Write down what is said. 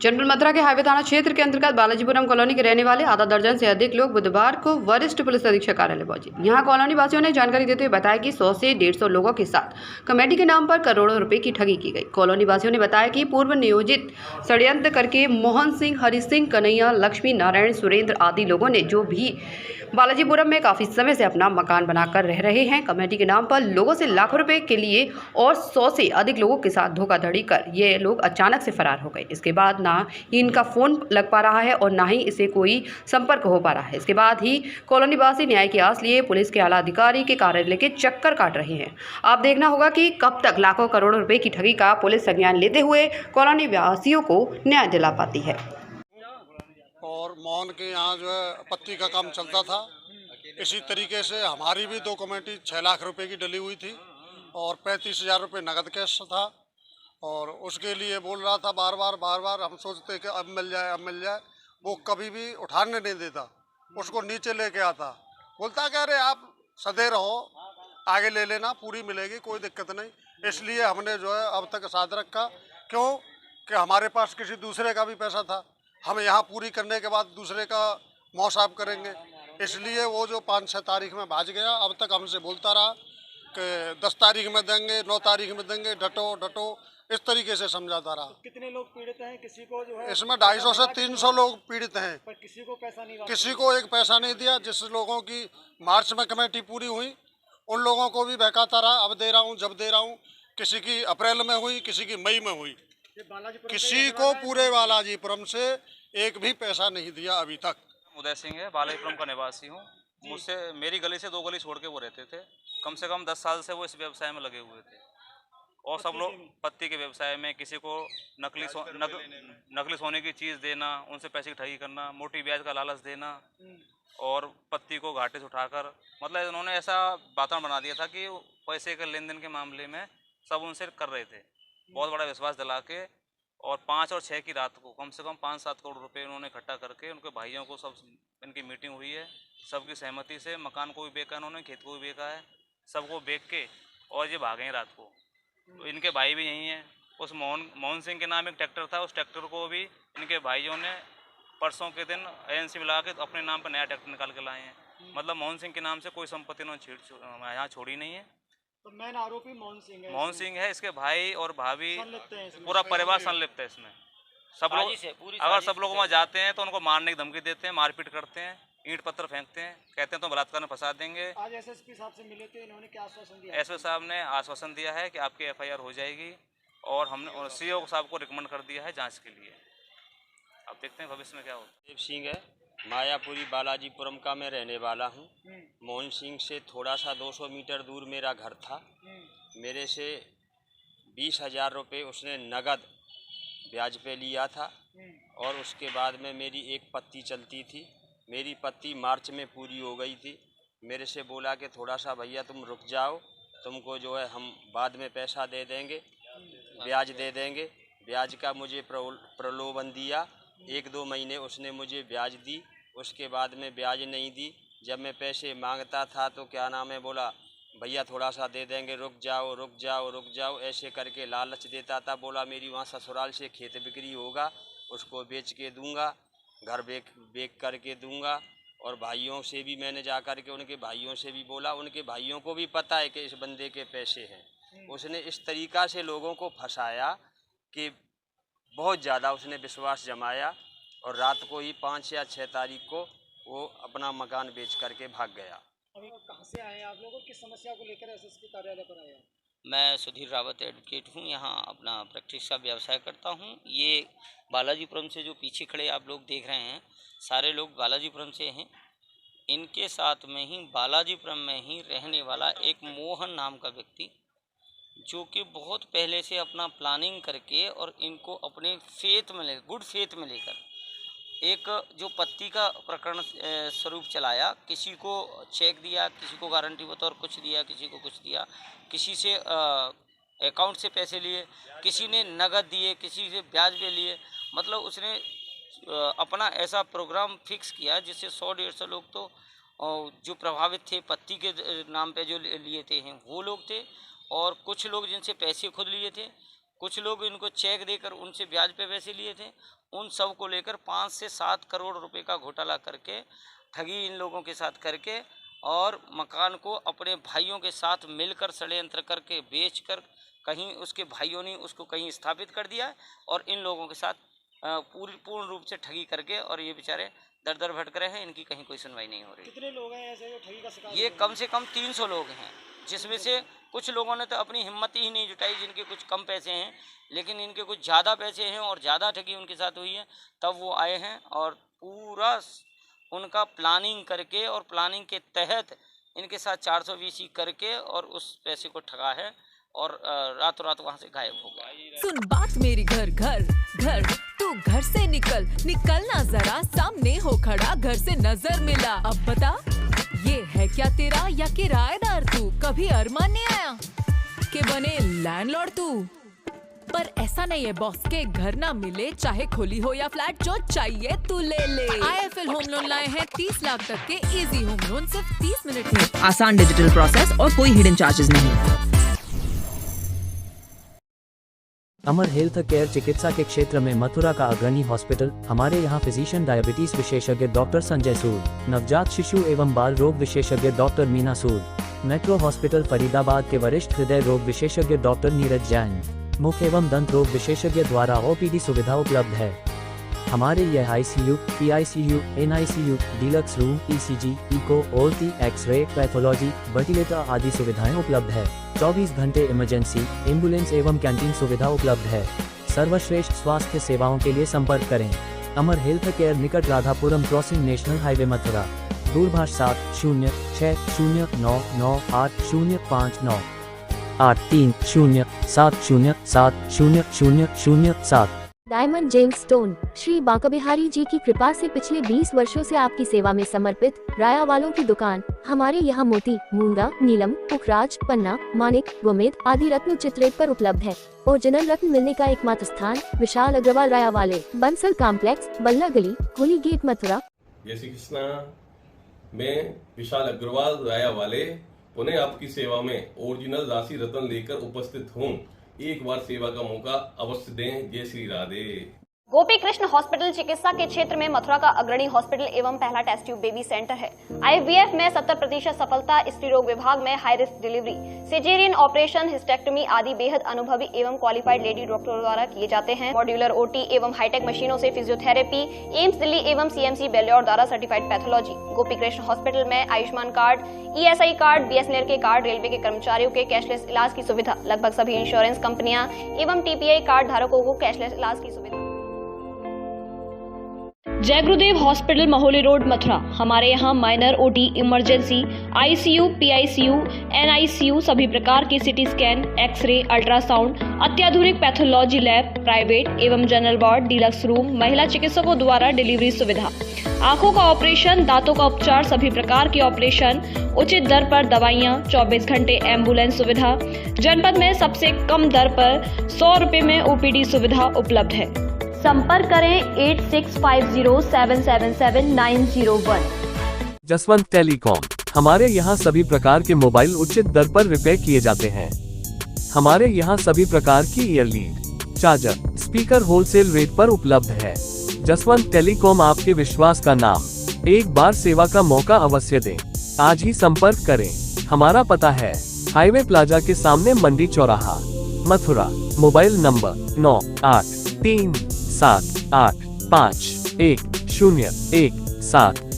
जनपद मथुरा के हाईवे थाना क्षेत्र के अंतर्गत बालाजीपुरम कॉलोनी के रहने वाले आधा दर्जन से अधिक लोग बुधवार को वरिष्ठ पुलिस अधीक्षक कार्यालय पहुंचे। यहां कॉलोनी वासियों ने जानकारी देते हुए बताया कि 100 से 150 लोगों के साथ कमेटी के नाम पर करोड़ों रुपए की ठगी की गई। कॉलोनी वासियों ने बताया कि पूर्व नियोजित षड्यंत्र करके मोहन सिंह, हरि सिंह, कन्हैया, लक्ष्मी नारायण, सुरेंद्र आदि लोगों ने जो भी बालाजीपुरम में काफी समय से अपना मकान बनाकर रह रहे हैं, कमेटी के नाम पर लोगों से लाखों रुपए के लिए और 100 से अधिक लोगों के साथ धोखाधड़ी कर ये लोग अचानक से फरार हो गए। इसके बाद ना ही इनका फोन लग पा रहा है और ना ही इसे कोई संपर्क हो पा रहा है। इसके बाद ही कॉलोनी वासी न्याय की आस लिए पुलिस के आला अधिकारी के कार्यालय के चक्कर काट रहे हैं। आप देखना होगा कि कब तक लाखों करोड़ों रुपए की ठगी का पुलिस संज्ञान लेते हुए कॉलोनी वासियों को न्याय दिला पाती है। और मोहन के यहाँ जो है पत्ती का काम चलता था। इसी तरीके से हमारी भी 2 कमेटी 6 लाख रुपए की डली हुई थी और 35,000 रुपये नगद कैश था। और उसके लिए बोल रहा था बार बार हम सोचते कि अब मिल जाए। वो कभी भी उठाने नहीं देता, उसको नीचे लेके आता, बोलता कि अरे आप सदे रहो, आगे ले लेना, पूरी मिलेगी, कोई दिक्कत नहीं। इसलिए हमने जो है अब तक साथ रखा। क्यों कि हमारे पास किसी दूसरे का भी पैसा था, हम यहाँ पूरी करने के बाद दूसरे का मौसाब करेंगे। इसलिए वो जो 5-6 तारीख में भाज गया, अब तक हमसे बोलता रहा कि 10 तारीख में देंगे, 9 तारीख में देंगे, डटो, इस तरीके से समझाता रहा। तो कितने लोग पीड़ित हैं? किसी को जो है इसमें 250 से 300 लोग पीड़ित हैं, पर किसी को पैसा नहीं, किसी को एक पैसा नहीं दिया। जिस लोगों की मार्च में कमेटी पूरी हुई उन लोगों को भी बहकाता रहा, अब दे रहा हूँ, जब दे रहा हूँ। किसी की अप्रैल में हुई, किसी की मई में हुई, किसी को पूरे बालाजीपुरम से एक भी पैसा नहीं दिया अभी तक। उदय सिंह है, बालाजीपुरम का निवासी हूँ। मुझसे मेरी गली से 2 गली छोड़ के वो रहते थे। कम से कम 10 साल से वो इस व्यवसाय में लगे हुए थे और सब लोग पत्ती के व्यवसाय में किसी को नकली सोने की चीज़ देना, उनसे पैसे की ठगी करना, मोटी ब्याज का लालच देना और पत्ती को घाटे से उठाकर, मतलब उन्होंने ऐसा वातावरण बना दिया था कि पैसे के लेन देन के मामले में सब उनसे कर रहे थे। बहुत बड़ा विश्वास दिला के और 5 और 6 की रात को कम से कम 5-7 करोड़ रुपए उन्होंने इकट्ठा करके उनके भाइयों को, सब इनकी मीटिंग हुई है, सबकी सहमति से मकान को भी बेचा इन्होंने, खेत को भी बेचा है, सबको बेच के और ये भागे रात को। तो इनके भाई भी यही हैं। उस मोहन सिंह के नाम एक ट्रैक्टर था, उस ट्रैक्टर को भी इनके भाइयों ने परसों के दिन एजेंसी में ला के अपने नाम पर नया ट्रैक्टर निकाल के लाए हैं। मतलब मोहन सिंह के नाम से कोई संपत्ति उन्होंने यहाँ छोड़ी नहीं है। तो मेन आरोपी मोहन सिंह है, इसके भाई और भाभी, पूरा परिवार संलिप्त है इसमें। सब लोग, अगर सब लोग वहाँ जाते हैं तो उनको मारने की धमकी देते हैं, मारपीट करते हैं, ईंट पत्थर फेंकते हैं, कहते हैं तो बलात्कार में फंसा देंगे। आज एसएसपी साहब से मिले थे, इन्होंने क्या आश्वासन दिया? एसपी साहब ने आश्वासन दिया है कि आपकी एफआईआर हो जाएगी और हमने सीओ साहब को रिकमेंड कर दिया है जांच के लिए। अब देखते हैं भविष्य में क्या होगा। देव सिंह है, मायापुरी बालाजीपुरम का मैं रहने वाला हूँ। मोहन सिंह से थोड़ा सा 200 मीटर दूर मेरा घर था। मेरे से 20,000 रुपये उसने नगद ब्याज पे लिया था और उसके बाद में मेरी एक पत्ती चलती थी। मेरी पत्ती मार्च में पूरी हो गई थी। मेरे से बोला कि थोड़ा सा भैया तुम रुक जाओ, तुमको जो है हम बाद में पैसा दे देंगे, ब्याज दे देंगे। ब्याज का मुझे प्रलोभन दिया। 1-2 महीने उसने मुझे ब्याज दी, उसके बाद में ब्याज नहीं दी। जब मैं पैसे मांगता था तो क्या नाम है, बोला भैया थोड़ा सा दे देंगे, रुक जाओ, ऐसे करके लालच देता था। बोला मेरी वहाँ ससुराल से खेत बिक्री होगा, उसको बेच के दूंगा, घर बेच करके दूंगा। और भाइयों से भी मैंने जा कर के उनके भाइयों से भी बोला, उनके भाइयों को भी पता है कि इस बंदे के पैसे हैं। उसने इस तरीक़ा से लोगों को फंसाया कि बहुत ज़्यादा उसने विश्वास जमाया और रात को ही 5 या 6 तारीख को वो अपना मकान बेच करके भाग गया। अभी कहाँ से आए आप लोगों, किस समस्या को लेकर एसएसपी कार्यालय पर आए? मैं सुधीर रावत एडवोकेट हूँ, यहाँ अपना प्रैक्टिस का व्यवसाय करता हूँ। ये बालाजीपुरम से जो पीछे खड़े आप लोग देख रहे हैं, सारे लोग बालाजीपुरम से हैं। इनके साथ में ही बालाजीपुरम में ही रहने वाला एक मोहन नाम का व्यक्ति, जो कि बहुत पहले से अपना प्लानिंग करके और इनको अपने गुड फेथ में लेकर एक जो पत्ती का प्रकरण स्वरूप चलाया। किसी को चेक दिया, किसी को गारंटी बतौर कुछ दिया, किसी को कुछ दिया, किसी से अकाउंट से पैसे लिए, किसी ने नगद दिए, किसी से ब्याज पे लिए। मतलब उसने अपना ऐसा प्रोग्राम फिक्स किया जिससे 100-150 लोग तो जो प्रभावित थे, पत्ती के नाम पे जो लिए थे हैं वो लोग थे, और कुछ लोग जिनसे पैसे खुद लिए थे, कुछ लोग इनको चेक देकर उनसे ब्याज पे पैसे लिए थे। उन सब को लेकर 5 से 7 करोड़ रुपए का घोटाला करके, ठगी इन लोगों के साथ करके, और मकान को अपने भाइयों के साथ मिलकर षड्यंत्र करके बेचकर कहीं उसके भाइयों ने उसको कहीं स्थापित कर दिया है, और इन लोगों के साथ पूर्ण रूप से ठगी करके, और ये बेचारे दर दर भटक रहे हैं, इनकी कहीं कोई सुनवाई नहीं हो रही। कितने लोग हैं ऐसे जो ठगी का शिकार? ये कम से कम 300 लोग हैं, जिसमें से कुछ लोगों ने तो अपनी हिम्मत ही नहीं जुटाई, जिनके कुछ कम पैसे हैं, लेकिन इनके कुछ ज़्यादा पैसे हैं और ज़्यादा ठगी उनके साथ हुई है, तब वो आए हैं और पूरा उनका प्लानिंग करके और प्लानिंग के तहत इनके साथ 420 करके और उस पैसे को ठगा है, और रातों रात वहाँ से गायब हो गया। सुन बात मेरी घर घर घर, तू घर से निकल ना जरा, सामने हो खड़ा घर से नजर मिला। अब बता ये है क्या तेरा या किराएदार तू? कभी अरमान नहीं आया कि बने लैंडलॉर्ड तू? पर ऐसा नहीं है बॉस के घर ना मिले, चाहे खोली हो या फ्लैट, जो चाहिए तू ले ले। IIFL होम लोन लाए हैं 30 लाख तक के इजी होम लोन सिर्फ 30 मिनट में। आसान डिजिटल प्रोसेस और कोई हिडन चार्जेस नहीं। अमर हेल्थ केयर चिकित्सा के क्षेत्र में मथुरा का अग्रणी हॉस्पिटल। हमारे यहाँ फिजिशियन डायबिटीज विशेषज्ञ डॉक्टर संजय सूद, नवजात शिशु एवं बाल रोग विशेषज्ञ डॉक्टर मीना सूद, मेट्रो हॉस्पिटल फरीदाबाद के वरिष्ठ हृदय रोग विशेषज्ञ डॉक्टर नीरज जैन, मुख एवं दंत रोग विशेषज्ञ द्वारा OPD सुविधा उपलब्ध है। हमारे यह ICU, PICU, NICU, deluxe room, ECG, echo, OT, x ray, pathology, ventilator आदि सुविधाएं उपलब्ध है। 24 घंटे इमरजेंसी, एम्बुलेंस एवं कैंटीन सुविधा उपलब्ध है। सर्वश्रेष्ठ स्वास्थ्य सेवाओं के लिए संपर्क करें अमर हेल्थ केयर, निकट Radhapuram crossing, national highway Mathura. दूरभाष 7060999805 8307070007। Diamond gems stone Shri Banka Bihari ji की कृपा से पिछले 20 वर्षों से आपकी सेवा में समर्पित राया वालों की दुकान। हमारे यहाँ मोती, मूंगा, नीलम, पुखराज, पन्ना, मानिक, गोमेद आदि रत्न चित्रेट पर उपलब्ध है। ओरिजिनल रत्न मिलने का एकमात्र स्थान विशाल अग्रवाल राया वाले, बंसल कॉम्प्लेक्स, बल्ला गली, होली गेट, मथुरा। जय श्री कृष्णा। मैं विशाल अग्रवाल राया वाले पुनः आपकी सेवा में ओरिजिनल राशि रत्न लेकर उपस्थित हूँ। एक बार सेवा का मौका अवश्य दें। जय श्री राधे। गोपी कृष्ण हॉस्पिटल चिकित्सा के क्षेत्र में मथुरा का अग्रणी हॉस्पिटल एवं पहला टेस्ट ट्यूब बेबी सेंटर है। IVF में 70% सफलता, स्त्री रोग विभाग में high risk delivery, caesarean operation, hysterectomy आदि बेहद अनुभवी एवं क्वालिफाइड लेडी डॉक्टरों द्वारा किए जाते हैं। मॉड्यूलर OT एवं हाईटेक मशीनों से फिजियोथेरेपी, एम्स दिल्ली एवं CMC बेल्योर द्वारा certified pathology. Gopi Krishna hospital में Ayushman card, ESI card, BSNL के कार्ड, रेलवे के कर्मचारियों के कैशलेस इलाज की सुविधा। लगभग सभी इंश्योरेंस कंपनियां एवं TPI कार्ड धारकों को कैशलेस इलाज की सुविधा। जय गुरुदेव हॉस्पिटल, महोली रोड, मथुरा। हमारे यहाँ minor, OT, emergency, ICU, PICU, NICU, सभी प्रकार की CT स्कैन, एक्सरे, अल्ट्रासाउंड, अत्याधुनिक पैथोलॉजी लैब, प्राइवेट एवं जनरल वार्ड, डीलक्स रूम, महिला चिकित्सकों द्वारा डिलीवरी सुविधा, आंखों का ऑपरेशन, दांतों का उपचार, सभी प्रकार की ऑपरेशन, उचित दर पर दवाइयाँ, 24 घंटे एम्बुलेंस सुविधा। जनपद में सबसे कम दर पर 100 रुपए में OPD सुविधा उपलब्ध है। संपर्क करें 8650777901। जसवंत टेलीकॉम। हमारे यहाँ सभी प्रकार के मोबाइल उचित दर पर रिपेयर किए जाते हैं। हमारे यहाँ सभी प्रकार की year lead, charger, speaker wholesale rate पर उपलब्ध है। जसवंत टेलीकॉम आपके विश्वास का नाम। एक बार सेवा का मौका अवश्य दें। आज ही संपर्क करें। हमारा पता है हाईवे प्लाजा के सामने, मंडी चौराहा, मथुरा। Mobile number 9837851017।